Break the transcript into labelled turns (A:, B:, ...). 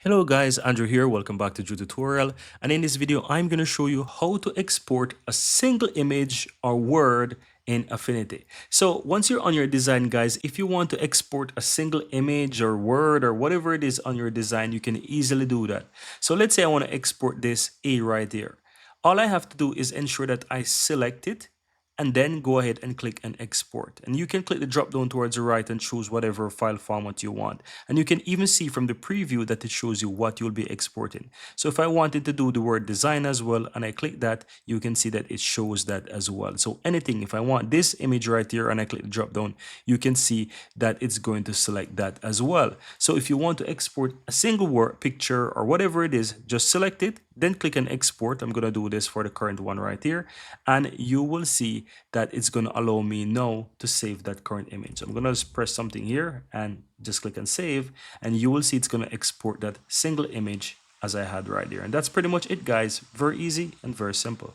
A: Hello guys, Andrew here. Welcome back to Drew Tutorial. And in this video, I'm going to show you how to export a single image or word in Affinity. So once you're on your design, guys, if you want to export a single image or word or whatever it is on your design, you can easily do that. So let's say I want to export this A right here. All I have to do is ensure that I select it and then go ahead and click and export. And you can click the drop down towards the right and choose whatever file format you want. And you can even see from the preview that it shows you what you'll be exporting. So if I wanted to do the word design as well and I click that, you can see that it shows that as well. So anything, if I want this image right here and I click the drop down, you can see that it's going to select that as well. So if you want to export a single word, picture or whatever it is, just select it, then click and export. I'm going to do this for the current one right here. And you will see that it's going to allow me now to save that current image. I'm going to just press something here and just click and save. And you will see it's going to export that single image as I had right here. And that's pretty much it, guys. Very easy and very simple.